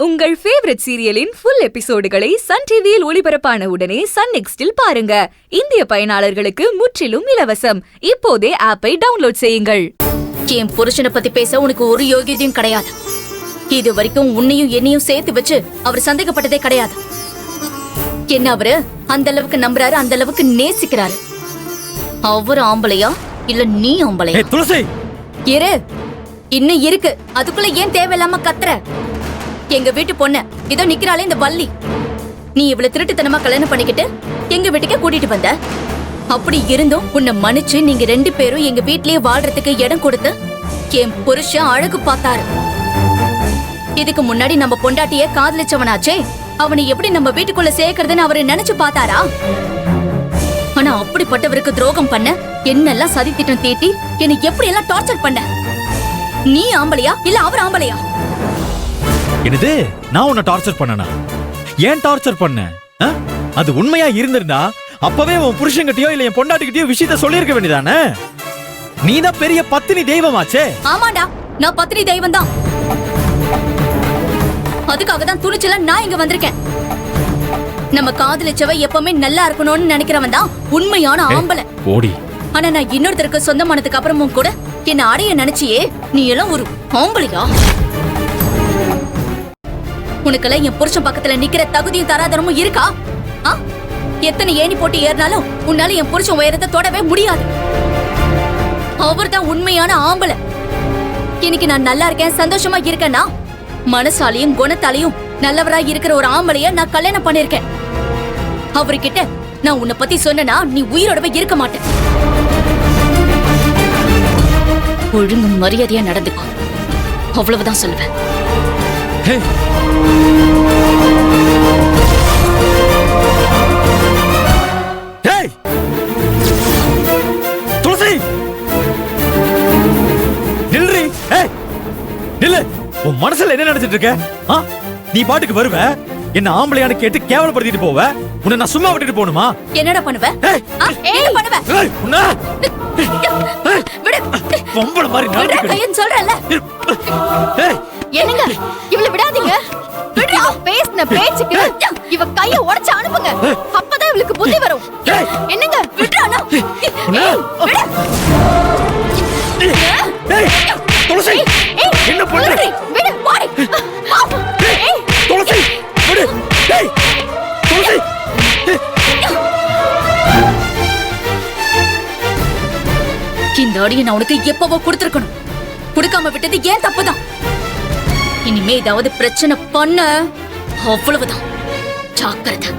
உங்கள் favourite சீரியலின் full எபிசோடுகளை Sun டிவியில் ஒளிபரப்பான உடனே சன் நெக்ஸ்டில் பாருங்க. இந்திய பயனாளர்களுக்கு முற்றிலும் இலவசம். இப்போதே ஆப்பை டவுன்லோட் செய்யுங்கள். என் புருஷனை பத்தி பேச உனக்கு ஒரு யோகியதையும் கிடையாது. இது வரைக்கும் உன்னையும் என்னையும் சேர்த்து வச்சு அவர் சந்தேகப்பட்டதே கிடையாது. என்ன அவரு அந்த அளவுக்கு நம்புறாரு, அந்த அளவுக்கு நேசிக்கிறாரு. அவர் ஆம்பளையா இல்ல நீ ஆம்பளையா? துளசி இரு, இன்னும் இருக்கு. அதுக்குள்ள ஏன் தேவையில்லாம கத்துற? எங்க வீட்டு பொண்ணு இதோ நிக்கிறாளே இந்த வள்ளி, நீ இவ்வளவு திருட்டுத்தனமா கல்யாணம் பண்ணிக்கிட்டு எங்க வீட்டுக்கே கூட்டிட்டு வந்த. அப்படி இருந்தும் உன்னை மன்னிச்சு நீங்க 2 பேரும் எங்க வீட்லயே வாழ்றதுக்கு இடம் கொடுத்து என் புருஷன் அழகு பார்த்தாரு. இதுக்கு முன்னாடி நம்ம பொண்டாட்டிய காதலிச்சவனாச்சே, அவனை எப்படி நம்ம வீட்டுக்குள்ள சேர்க்கறதுன்னு அவரு நினைச்சு பார்த்தாரா? ஆனா அப்படிப்பட்டவருக்கு துரோகம் பண்ண, என்னெல்லாம் சதி திட்டம் தீட்டி என்னை எப்படி எல்லாம் டார்ச்சர் பண்ண. நீ ஆம்பளையா இல்ல அவர் ஆம்பளையா? என்னது? நான் உன்னை டார்ச்சர் பண்ணனா? ஏன் டார்ச்சர் பண்ண? அது உண்மையா இருந்திருந்தா அப்பவே உன் புருஷன்கிட்டயோ இல்ல என் பொண்டாட்டிக்கிட்டயோ விஷயத்த சொல்லிருக்க வேண்டியதானே? நீதான் பெரிய பத்தினி தெய்வமாச்சே. ஆமாடா, நான் பத்தினி தெய்வம் தான். அதுக்காக தான் துணிச்சலா நான் இங்க வந்திருக்கேன். நம்ம காதலிச்சவ எப்பவுமே நல்லா இருக்கணும்னு நினைக்கிறவன் தான் உண்மையான ஆம்பளை. ஓடி. ஆனா நான் இன்னொருத்தருக்கு சொந்தமானதுக்கு அப்புறமும் கூட என்ன அடைய நினைச்சியே, நீ எல்லாம் ஒரு ஆம்பளையா? உனக்கெல்லாம் என் புருஷன் பக்கத்துல நிக்கிற தகுதியும் தராதரமும் இருக்கா? எத்தனை ஏணி போட்டு ஏறினாலும் உன்னால என் புருஷன் உயரத்தை தொடவே முடியாது. அவர் தான் உண்மையான ஆம்பளை. இன்னைக்கு நான் நல்லா இருக்கேன், சந்தோஷமா இருக்கேன்னா மனசாலையும் குணத்தாலையும் நல்லவரா இருக்கிற ஒரு ஆம்பளைய நான் கல்யாணம் பண்ணிருக்கேன். அவர்கிட்ட நான் உன்னை பத்தி சொன்னா நீ உயிரோடவே இருக்க மாட்டேன். ஒழுங்கு மரியாதையா நடந்துக்கோ, அவ்வளவுதான் சொல்லுவேன். துளசி நில்றி. நில்லு. உன் மனசுல என்ன நினைச்சிட்டு இருக்க? நீ பாட்டுக்கு வருவ, என்ன ஆம்பளையான்னு கேட்டு கேவலப்படுத்திட்டு போவ. உன்னை நான் சும்மா விட்டுட்டு போகணுமா? என்னடா பண்ணுவ? பொம்பளை மாதிரி நடந்துக்க சொல்றல. என்னங்க இவளை விடாதீங்க. பேசின பேச்சுக்கு இவ கைய உடைச்சு அனுப்புங்க, அப்பதான் இவளுக்கு புத்தி வரும். என்னங்க விடுறானா? துளசி என்ன பண்ற? விடு பாடி. துளசி விடு. துளசி இந்த அடியை நான் உனக்கு எப்பவோ கொடுத்திருக்கணும். கொடுக்காம விட்டது ஏன் தப்புதான். இனிமே ஏதாவது பிரச்சனை பண்ண அவ்வளவுதான். ஜாக்கிரதை.